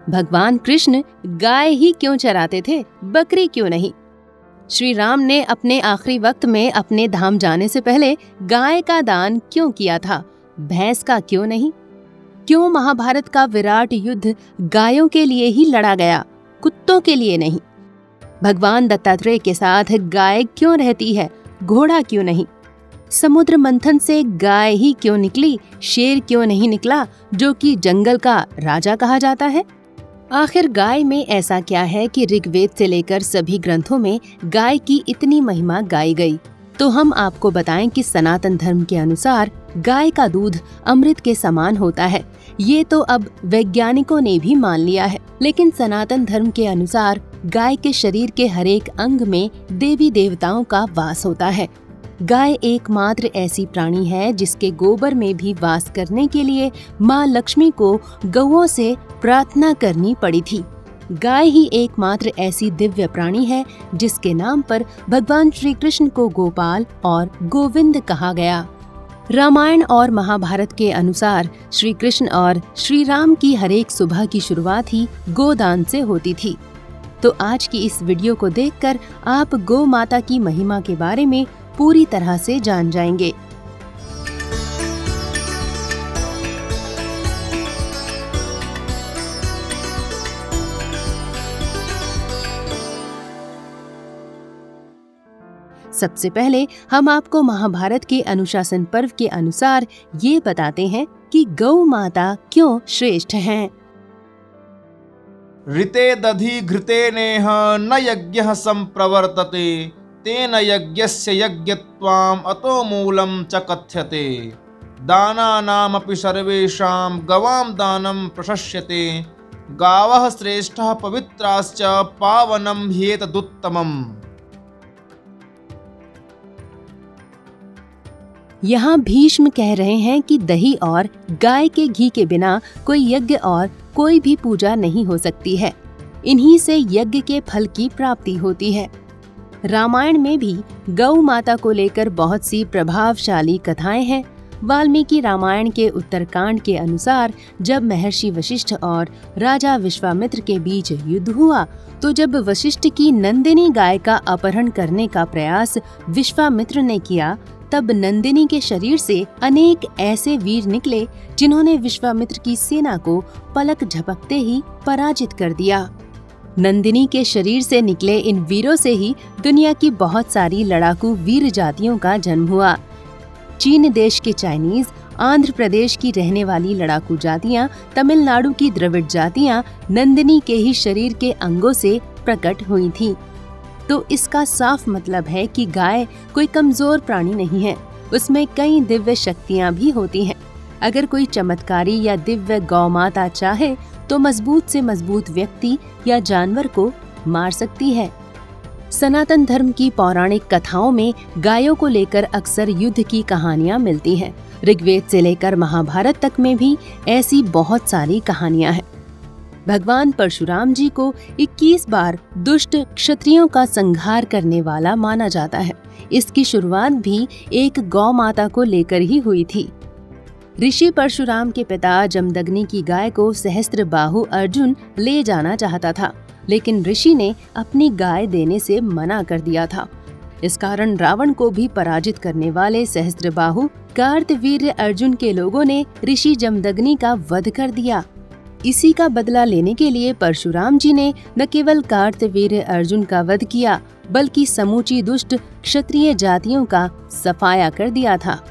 भगवान कृष्ण गाय ही क्यों चराते थे, बकरी क्यों नहीं? श्री राम ने अपने आखिरी वक्त में अपने धाम जाने से पहले गाय का दान क्यों किया था, भैंस का क्यों नहीं? क्यों महाभारत का विराट युद्ध गायों के लिए ही लड़ा गया, कुत्तों के लिए नहीं? भगवान दत्तात्रेय के साथ गाय क्यों रहती है, घोड़ा क्यों नहीं? समुद्र मंथन से गाय ही क्यों निकली, शेर क्यों नहीं निकला, जो कि जंगल का राजा कहा जाता है? आखिर गाय में ऐसा क्या है कि ऋग्वेद से लेकर सभी ग्रंथों में गाय की इतनी महिमा गाई गई? तो हम आपको बताएं कि सनातन धर्म के अनुसार गाय का दूध अमृत के समान होता है। ये तो अब वैज्ञानिकों ने भी मान लिया है, लेकिन सनातन धर्म के अनुसार गाय के शरीर के हरेक अंग में देवी देवताओं का वास होता है। गाय एकमात्र ऐसी प्राणी है जिसके गोबर में भी वास करने के लिए माँ लक्ष्मी को गौओं से प्रार्थना करनी पड़ी थी। गाय ही एकमात्र ऐसी दिव्य प्राणी है जिसके नाम पर भगवान श्री कृष्ण को गोपाल और गोविंद कहा गया। रामायण और महाभारत के अनुसार श्री कृष्ण और श्री राम की हरेक सुबह की शुरुआत ही गोदान से होती थी। तो आज की इस वीडियो को देखकर आप गौ माता की महिमा के बारे में पूरी तरह से जान जाएंगे। सबसे पहले हम आपको महाभारत के अनुशासन पर्व के अनुसार ये बताते हैं कि गौ माता क्यों श्रेष्ठ हैं। ऋते दधि घृते नेह न यज्ञः संप्रवर्तते तेन यज्ञस्य यज्ञत्वाम् अतो मूलं च कथ्यते। दानानामपि सर्वेषां गवां दानं प्रशस्यते। गावः श्रेष्ठः पवित्राश्च पावनं ह्येतदुत्तमम्। यहाँ भीष्म कह रहे हैं कि दही और गाय के घी के बिना कोई यज्ञ और कोई भी पूजा नहीं हो सकती है। इन्हीं से यज्ञ के फल की प्राप्ति होती है। रामायण में भी गौ माता को लेकर बहुत सी प्रभावशाली कथाएं हैं। वाल्मीकि रामायण के उत्तरकांड के अनुसार जब महर्षि वशिष्ठ और राजा विश्वामित्र के बीच युद्ध हुआ, तो जब वशिष्ठ की नंदिनी गाय का अपहरण करने का प्रयास विश्वामित्र ने किया, तब नंदिनी के शरीर से अनेक ऐसे वीर निकले जिन्होंने विश्वामित्र की सेना को पलक झपकते ही पराजित कर दिया। नंदिनी के शरीर से निकले इन वीरों से ही दुनिया की बहुत सारी लड़ाकू वीर जातियों का जन्म हुआ। चीन देश के चाइनीज, आंध्र प्रदेश की रहने वाली लड़ाकू जातियां, तमिलनाडु की द्रविड़ जातियां नंदिनी के ही शरीर के अंगों से प्रकट हुई थीं। तो इसका साफ मतलब है कि गाय कोई कमजोर प्राणी नहीं है, उसमें कई दिव्य शक्तियां भी होती हैं। अगर कोई चमत्कारी या दिव्य गौ माता चाहे तो मजबूत से मजबूत व्यक्ति या जानवर को मार सकती है। सनातन धर्म की पौराणिक कथाओं में गायों को लेकर अक्सर युद्ध की कहानियां मिलती हैं। ऋग्वेद से लेकर महाभारत तक में भी ऐसी बहुत सारी कहानियां हैं। भगवान परशुराम जी को 21 बार दुष्ट क्षत्रियों का संहार करने वाला माना जाता है। इसकी शुरुआत भी एक गौ माता को लेकर ही हुई थी। ऋषि परशुराम के पिता जमदग्नि की गाय को सहस्त्रबाहु अर्जुन ले जाना चाहता था, लेकिन ऋषि ने अपनी गाय देने से मना कर दिया था। इस कारण रावण को भी पराजित करने वाले सहस्त्रबाहु कार्तवीर्य अर्जुन के लोगों ने ऋषि जमदग्नि का वध कर दिया। इसी का बदला लेने के लिए परशुराम जी ने न केवल कार्तवीर्य अर्जुन का वध किया, बल्कि समूची दुष्ट क्षत्रिय जातियों का सफाया कर दिया था।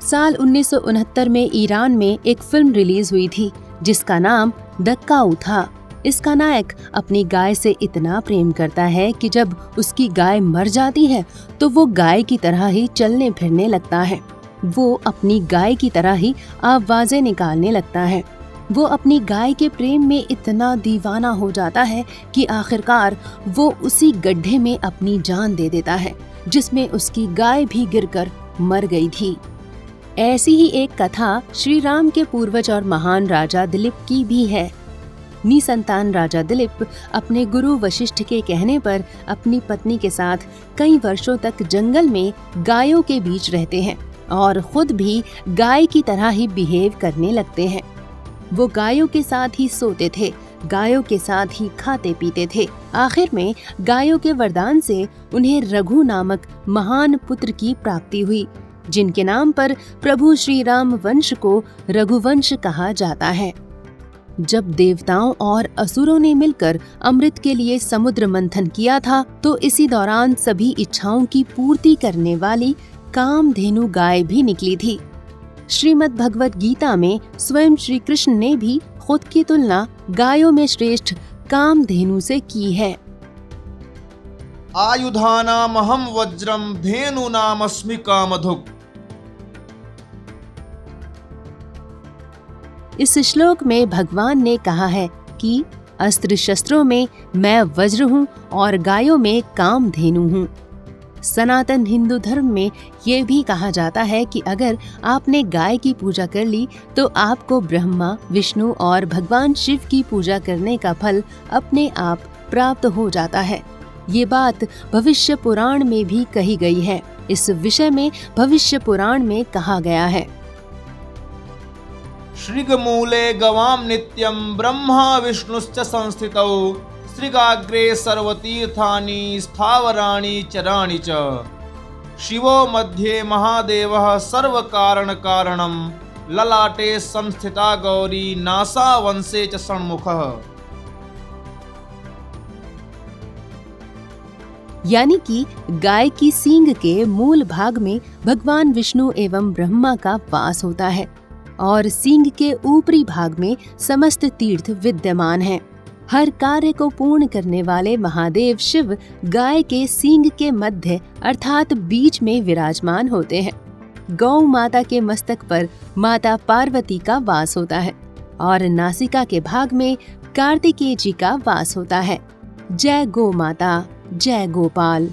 साल 1969 में ईरान में एक फिल्म रिलीज हुई थी जिसका नाम दक्काऊ था। इसका नायक अपनी गाय से इतना प्रेम करता है कि जब उसकी गाय मर जाती है तो वो गाय की तरह ही चलने फिरने लगता है। वो अपनी गाय की तरह ही आवाजें निकालने लगता है। वो अपनी गाय के प्रेम में इतना दीवाना हो जाता है कि आखिरकार वो उसी गड्ढे में अपनी जान दे देता है जिसमें उसकी गाय भी गिरकर मर गई थी। ऐसी ही एक कथा श्री राम के पूर्वज और महान राजा दिलीप की भी है। निसंतान राजा दिलीप अपने गुरु वशिष्ठ के कहने पर अपनी पत्नी के साथ कई वर्षों तक जंगल में गायों के बीच रहते हैं और खुद भी गाय की तरह ही बिहेव करने लगते हैं। वो गायों के साथ ही सोते थे, गायों के साथ ही खाते पीते थे। आखिर में गायों के वरदान से उन्हें रघु नामक महान पुत्र की प्राप्ति हुई, जिनके नाम पर प्रभु श्री राम वंश को रघुवंश कहा जाता है। जब देवताओं और असुरों ने मिलकर अमृत के लिए समुद्र मंथन किया था, तो इसी दौरान सभी इच्छाओं की पूर्ति करने वाली कामधेनु गाय भी निकली थी। श्रीमद् भगवत गीता में स्वयं श्री कृष्ण ने भी खुद की तुलना गायों में श्रेष्ठ कामधेनु से की है। आयुधानाम अहम वज्रम धेनूनामस्मि कामधुक्। इस श्लोक में भगवान ने कहा है कि अस्त्र शस्त्रों में मैं वज्र हूँ और गायों में कामधेनु हूँ। सनातन हिंदू धर्म में ये भी कहा जाता है कि अगर आपने गाय की पूजा कर ली तो आपको ब्रह्मा, विष्णु और भगवान शिव की पूजा करने का फल अपने आप प्राप्त हो जाता है। ये बात भविष्य पुराण में भी कही गई है। इस विषय में भविष्य पुराण में कहा गया है, श्रीगमूले गवाम नित्यं ब्रह्मा विष्णुश्च संस्थितौ श्रीगाग्रे सर्वतीर्थानि स्थावराणि चराणि च शिवो मध्ये महादेवः सर्वकारणकारणं ललाटे संस्थिता गौरी नासा वंशे च षण्मुखः। यानी कि गाय की सींग के मूल भाग में भगवान विष्णु एवं ब्रह्मा का वास होता है और सींग के ऊपरी भाग में समस्त तीर्थ विद्यमान हैं। हर कार्य को पूर्ण करने वाले महादेव शिव गाय के सींग के मध्य अर्थात बीच में विराजमान होते हैं। गौ माता के मस्तक पर माता पार्वती का वास होता है और नासिका के भाग में कार्तिकेय जी का वास होता है। जय गौ माता, जय गोपाल।